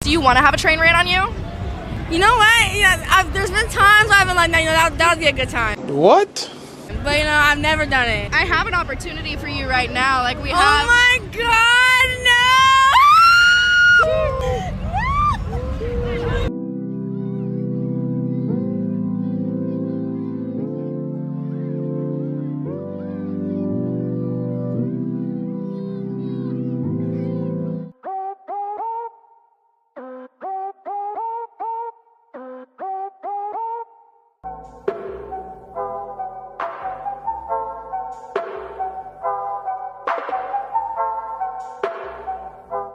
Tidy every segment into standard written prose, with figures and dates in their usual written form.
Do you want to have a train ran on you? You know what? Yeah, there's been times where I've been like, no, that would be a good time. What? But I've never done it. I have an opportunity for you right now. Like we have. Oh my God, no!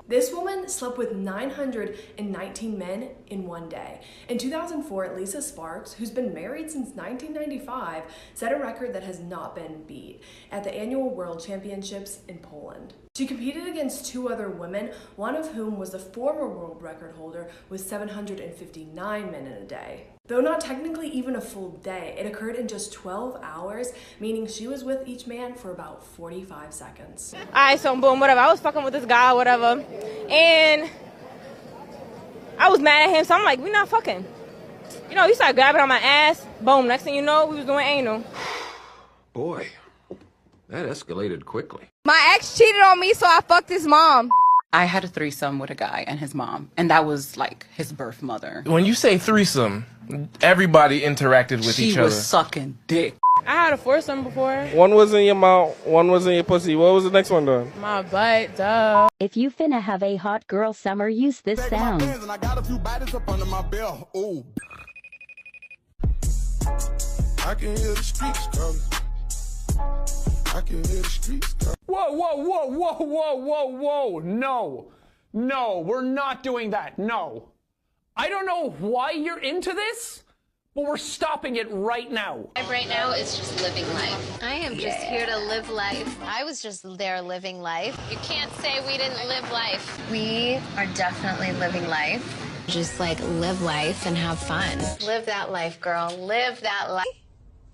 This woman slept with 919 men in one day. In 2004, Lisa Sparks, who's been married since 1995, set a record that has not been beat at the annual World Championships in Poland. She competed against two other women, one of whom was the former world record holder with 759 men in a day. Though not technically even a full day, it occurred in just 12 hours, meaning she was with each man for about 45 seconds. Alright, so boom, whatever. I was fucking with this guy, whatever. And I was mad at him, so I'm like, we not fucking. You know, he started grabbing on my ass. Boom, next thing you know, we was doing anal. Boy, that escalated quickly. My ex cheated on me, so I fucked his mom. I had a threesome with a guy and his mom, and that was like his birth mother. When you say threesome, everybody interacted with each other. She was sucking dick. I had a foursome before. One was in your mouth, one was in your pussy. What was the next one doing? My butt, duh. If you finna have a hot girl summer, use this sound. I got a few bodies up under my belt. Ooh. I can hear the streets coming. I can hear the streets coming. Whoa, whoa, whoa, whoa, whoa, whoa, whoa. No. No, we're not doing that. No. I don't know why you're into this, but we're stopping it right now. Right now is just living life. I am just here to live life. I was just there living life. You can't say we didn't live life. We are definitely living life. Just like live life and have fun. Live that life, girl. Live that life.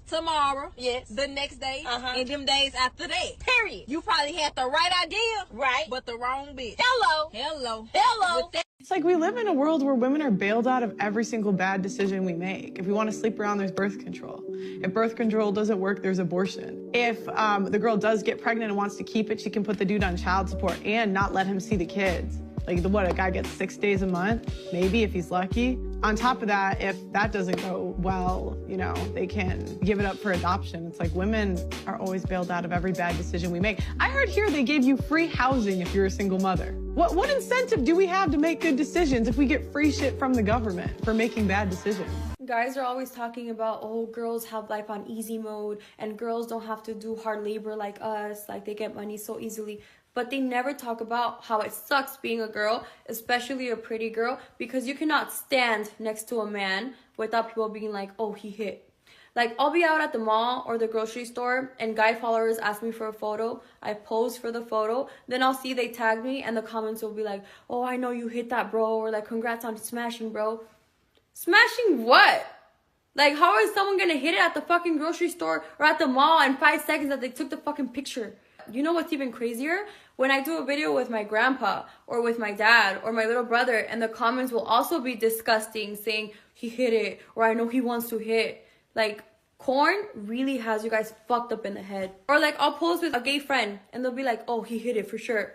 Tomorrow, yes. The next day, and them days after that. Period. You probably had the right idea, right, but the wrong bitch. Hello. Hello. Hello. It's like we live in a world where women are bailed out of every single bad decision we make. If we want to sleep around, there's birth control. If birth control doesn't work, there's abortion. If the girl does get pregnant and wants to keep it, she can put the dude on child support and not let him see the kids. Like, a guy gets 6 days a month, maybe, if he's lucky. On top of that, if that doesn't go well, they can give it up for adoption. It's like women are always bailed out of every bad decision we make. I heard here they gave you free housing if you're a single mother. What incentive do we have to make good decisions if we get free shit from the government for making bad decisions? Guys are always talking about, oh, girls have life on easy mode and girls don't have to do hard labor like us, like they get money so easily. But they never talk about how it sucks being a girl, especially a pretty girl, because you cannot stand next to a man without people being like, oh, he hit. Like, I'll be out at the mall or the grocery store and guy followers ask me for a photo. I pose for the photo. Then I'll see they tag me and the comments will be like, oh, I know you hit that, bro. Or like, congrats on smashing, bro. Smashing what? Like, how is someone gonna hit it at the fucking grocery store or at the mall in 5 seconds that they took the fucking picture? You know what's even crazier? When I do a video with my grandpa or with my dad or my little brother and the comments will also be disgusting, saying he hit it or I know he wants to hit. Like, corn really has you guys fucked up in the head. Or like, I'll post with a gay friend and they'll be like, oh, he hit it for sure.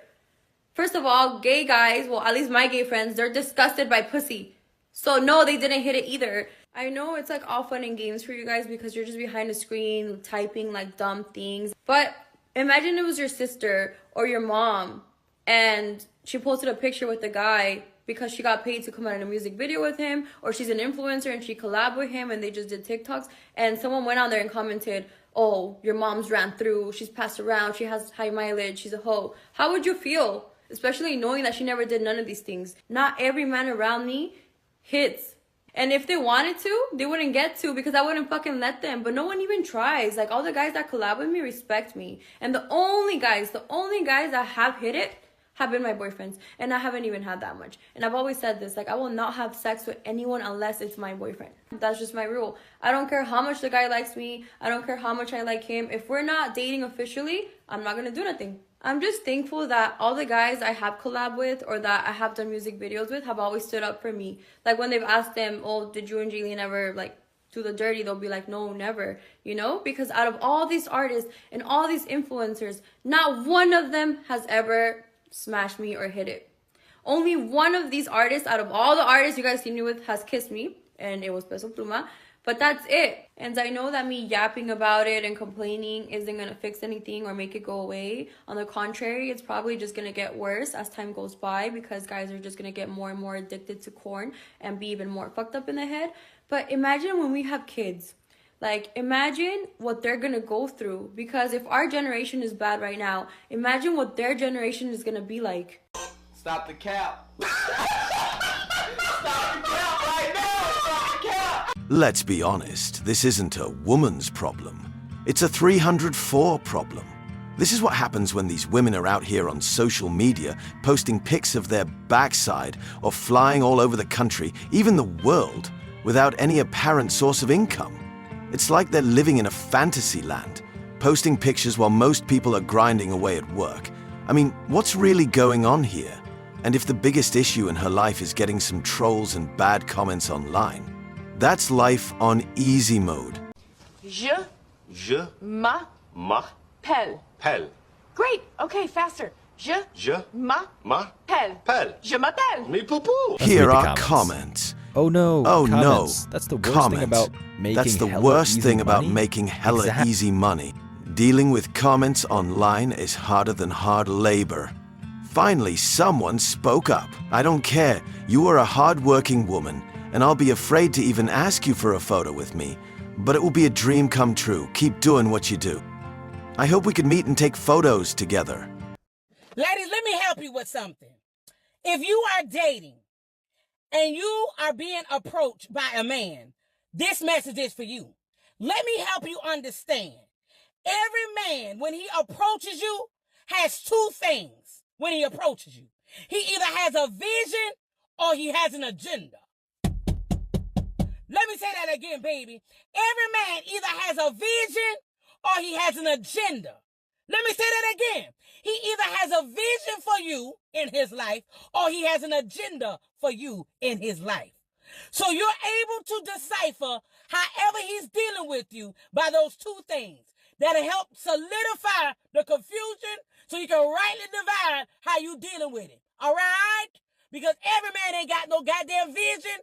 First of all, gay guys, well, at least my gay friends, they're disgusted by pussy. So no, they didn't hit it either. I know it's like all fun and games for you guys because you're just behind a screen typing like dumb things. But imagine it was your sister or your mom and she posted a picture with the guy because she got paid to come out in a music video with him, or she's an influencer and she collabed with him and they just did TikToks, and someone went on there and commented, oh, your mom's ran through, she's passed around, she has high mileage, she's a hoe. How would you feel? Especially knowing that she never did none of these things. Not every man around me hits. And if they wanted to, they wouldn't get to because I wouldn't fucking let them. But no one even tries. Like, all the guys that collab with me respect me. And the only guys that have hit it have been my boyfriends. And I haven't even had that much. And I've always said this, like, I will not have sex with anyone unless it's my boyfriend. That's just my rule. I don't care how much the guy likes me. I don't care how much I like him. If we're not dating officially, I'm not gonna do nothing. I'm just thankful that all the guys I have collabed with or that I have done music videos with have always stood up for me. Like when they've asked them, oh, did you and Jaylene ever like do the dirty? They'll be like, no, never, you know? Because out of all these artists and all these influencers, not one of them has ever smashed me or hit it. Only one of these artists out of all the artists you guys seen me with has kissed me, and it was Peso Pluma. But that's it. And I know that me yapping about it and complaining isn't going to fix anything or make it go away. On the contrary, it's probably just going to get worse as time goes by because guys are just going to get more and more addicted to corn and be even more fucked up in the head. But imagine when we have kids. Like, imagine what they're going to go through. Because if our generation is bad right now, imagine what their generation is going to be like. Stop the cap. Stop the cap right now. Stop the cap. Let's be honest, this isn't a woman's problem. It's a 304 problem. This is what happens when these women are out here on social media posting pics of their backside or flying all over the country, even the world, without any apparent source of income. It's like they're living in a fantasy land, posting pictures while most people are grinding away at work. I mean, what's really going on here? And if the biggest issue in her life is getting some trolls and bad comments online, that's life on easy mode. Je m'appelle. Pelle. Great. Okay, faster. Je m'appelle. Pelle. Je m'appelle. Me poo-poo. Here are comments. Oh no. Oh comments. no. That's the worst Comment. thing about making That's the hella worst easy thing about money. making hella Exact- easy money. Dealing with comments online is harder than hard labor. Finally, someone spoke up. I don't care. You are a hard-working woman, and I'll be afraid to even ask you for a photo with me. But it will be a dream come true. Keep doing what you do. I hope we can meet and take photos together. Ladies, let me help you with something. If you are dating and you are being approached by a man, this message is for you. Let me help you understand. Every man, when he approaches you, has two things when he approaches you. He either has a vision or he has an agenda. Let me say that again, baby. Every man either has a vision or he has an agenda. Let me say that again. He either has a vision for you in his life or he has an agenda for you in his life. So you're able to decipher however he's dealing with you by those two things. That'll help solidify the confusion so you can rightly divide how you dealing with it. All right? Because every man ain't got no goddamn vision,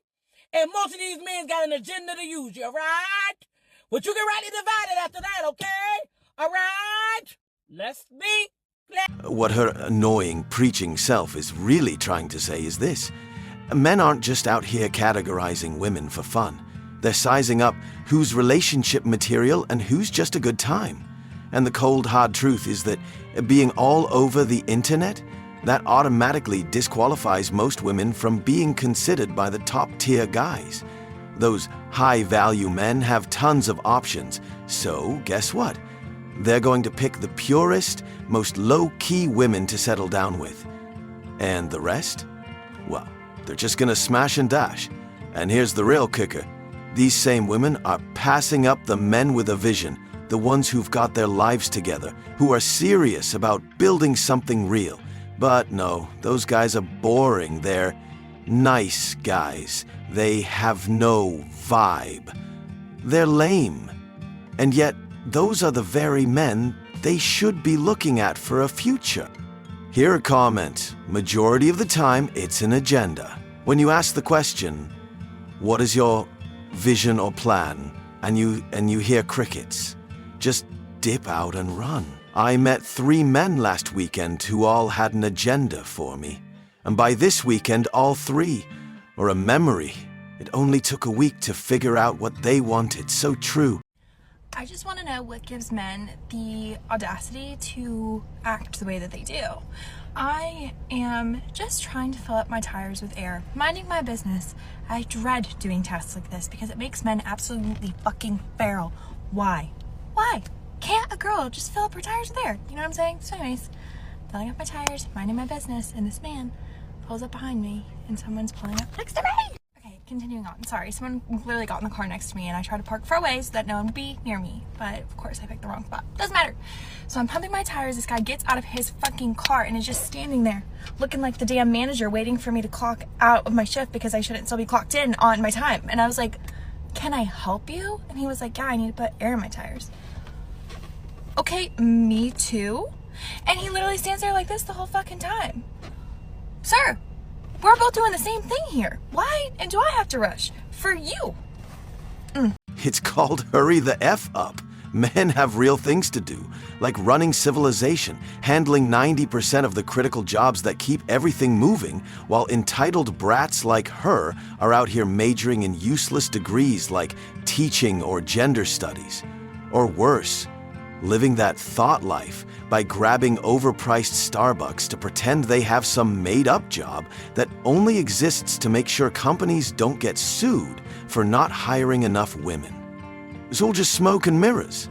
and most of these men got an agenda to use you. All right? But you can rightly divide it after that, okay? All right? Let's be clear. What her annoying preaching self is really trying to say is this. Men aren't just out here categorizing women for fun. They're sizing up who's relationship material and who's just a good time. And the cold, hard truth is that being all over the internet, that automatically disqualifies most women from being considered by the top-tier guys. Those high-value men have tons of options, so guess what? They're going to pick the purest, most low-key women to settle down with. And the rest? Well, they're just gonna smash and dash. And here's the real kicker. These same women are passing up the men with a vision, the ones who've got their lives together, who are serious about building something real. But no, those guys are boring. They're nice guys. They have no vibe. They're lame. And yet, those are the very men they should be looking at for a future. Here a comment. Majority of the time, it's an agenda. When you ask the question, what is your vision or plan, and you hear crickets, just dip out and run. I met 3 men last weekend who all had an agenda for me. And by this weekend, all 3 are a memory. It only took a week to figure out what they wanted. So true. I just want to know what gives men the audacity to act the way that they do. I am just trying to fill up my tires with air, minding my business. I dread doing tasks like this because it makes men absolutely fucking feral. Why? Why? Can't a girl just fill up her tires with air? You know what I'm saying? So anyways, filling up my tires, minding my business, and this man pulls up behind me and someone's pulling up next to me. Okay, continuing on. Sorry, someone literally got in the car next to me and I tried to park far away so that no one would be near me. But of course I picked the wrong spot. Doesn't matter. So I'm pumping my tires. This guy gets out of his fucking car and is just standing there looking like the damn manager waiting for me to clock out of my shift because I shouldn't still be clocked in on my time. And I was like, can I help you? And he was like, yeah, I need to put air in my tires. Okay, me too. And he literally stands there like this the whole fucking time. Sir, we're both doing the same thing here. Why and do I have to rush? For you. It's called hurry the F up. Men have real things to do, like running civilization, handling 90% of the critical jobs that keep everything moving, while entitled brats like her are out here majoring in useless degrees like teaching or gender studies. Or worse, living that thought life by grabbing overpriced Starbucks to pretend they have some made-up job that only exists to make sure companies don't get sued for not hiring enough women. It's all just smoke and mirrors.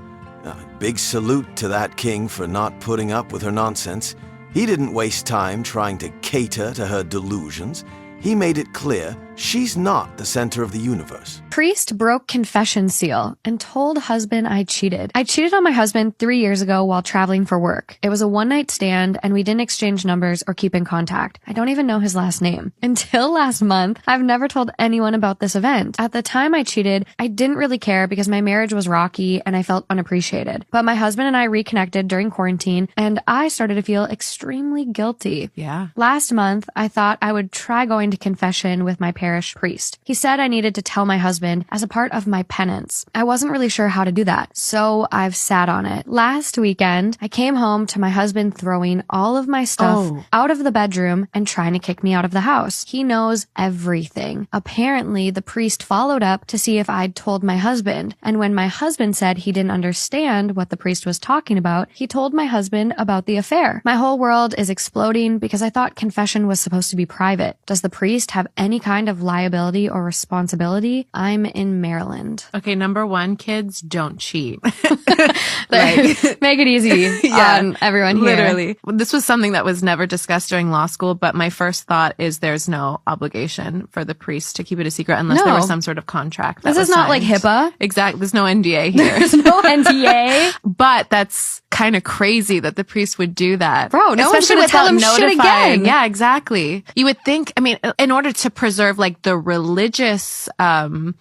Big salute to that king for not putting up with her nonsense. He didn't waste time trying to cater to her delusions. He made it clear she's not the center of the universe. Priest broke confession seal and told husband I cheated. I cheated on my husband 3 years ago while traveling for work. It was a one-night stand and we didn't exchange numbers or keep in contact. I don't even know his last name. Until last month, I've never told anyone about this event. At the time I cheated, I didn't really care because my marriage was rocky and I felt unappreciated. But my husband and I reconnected during quarantine and I started to feel extremely guilty. Yeah. Last month, I thought I would try going to confession with my parish priest. He said I needed to tell my husband as a part of my penance. I wasn't really sure how to do that, so I've sat on it. Last weekend, I came home to my husband throwing all of my stuff out of the bedroom and trying to kick me out of the house. He knows everything. Apparently, the priest followed up to see if I'd told my husband, and when my husband said he didn't understand what the priest was talking about, he told my husband about the affair. My whole world is exploding because I thought confession was supposed to be private. Does the priest have any kind of liability or responsibility? I'm in Maryland. Okay, number one, kids, don't cheat. Make it easy on everyone here. Literally. This was something that was never discussed during law school, but my first thought is there's no obligation for the priest to keep it a secret unless there was some sort of contract. This is not like HIPAA. Exactly. There's no NDA here. There's no NDA. But that's kind of crazy that the priest would do that. Bro, no one's going to tell him shit again. Yeah, exactly. You would think, I mean, in order to preserve like the religious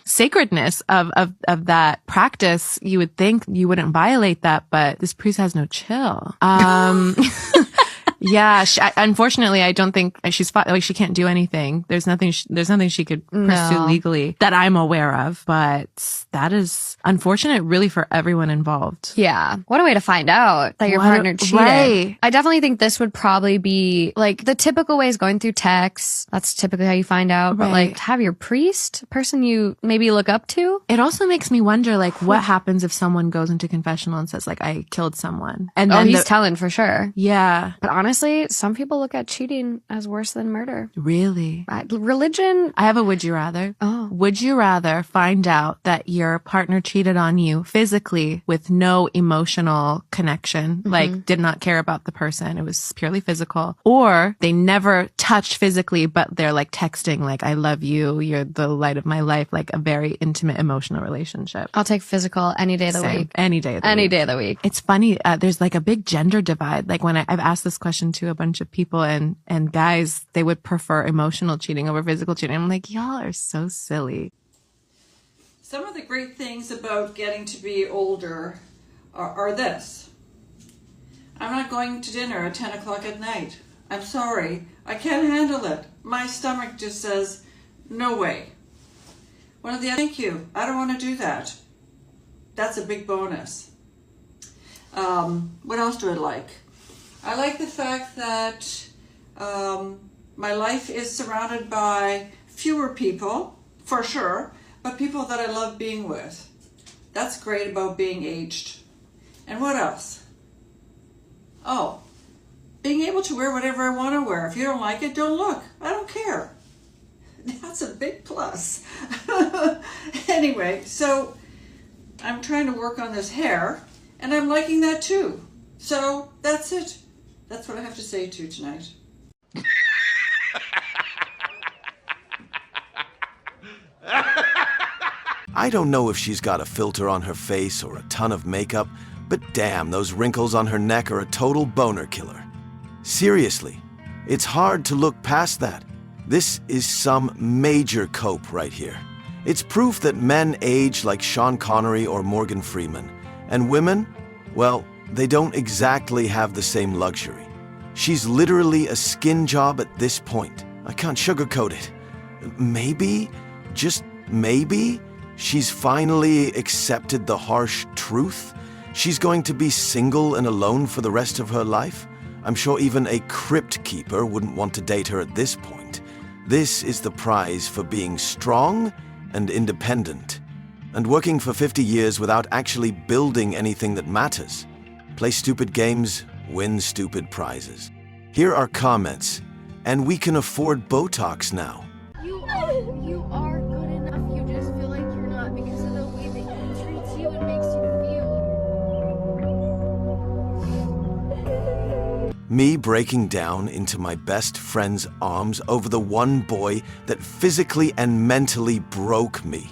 sacredness of that practice, you would think you wouldn't violate that, but this priest has no chill. Yeah, unfortunately, I don't think she's like she can't do anything. There's nothing she could pursue legally that I'm aware of. But that is unfortunate, really, for everyone involved. Yeah, what a way to find out that your partner cheated. Right. I definitely think this would probably be like the typical way is going through texts. That's typically how you find out. But like, have your priest, person you maybe look up to. It also makes me wonder, like, what happens if someone goes into confessional and says, like, I killed someone, and then he's telling for sure. Yeah, but honestly, some people look at cheating as worse than murder. Really? Religion. I have a would you rather. Oh. Would you rather find out that your partner cheated on you physically with no emotional connection, like did not care about the person, it was purely physical, or they never touched physically, but they're like texting, like, I love you, you're the light of my life, like a very intimate emotional relationship? I'll take physical any day of the week. Any day of the week. Any day of the week. It's funny. There's like a big gender divide. Like when I've asked this question to a bunch of people, and guys, they would prefer emotional cheating over physical cheating. I'm like, y'all are so silly. Some of the great things about getting to be older are this. I'm not going to dinner at 10 o'clock at night. I'm sorry. I can't handle it. My stomach just says, no way. One of the thank you. I don't want to do that. That's a big bonus. What else do I like? I like the fact that my life is surrounded by fewer people, for sure, but people that I love being with. That's great about being aged. And what else? Oh, being able to wear whatever I want to wear. If you don't like it, don't look. I don't care. That's a big plus. Anyway, so I'm trying to work on this hair, and I'm liking that too. So that's it. That's what I have to say to you tonight. I don't know if she's got a filter on her face or a ton of makeup, but damn, those wrinkles on her neck are a total boner killer. Seriously, it's hard to look past that. This is some major cope right here. It's proof that men age like Sean Connery or Morgan Freeman, and women, well, they don't exactly have the same luxury. She's literally a skin job at this point. I can't sugarcoat it. Maybe, just maybe, she's finally accepted the harsh truth. She's going to be single and alone for the rest of her life. I'm sure even a crypt keeper wouldn't want to date her at this point. This is the prize for being strong and independent, and working for 50 years without actually building anything that matters. Play stupid games, win stupid prizes. Here are comments, and we can afford Botox now. You are good enough. You just feel like you're not because of the way that he treats you and makes you feel. Me breaking down into my best friend's arms over the one boy that physically and mentally broke me.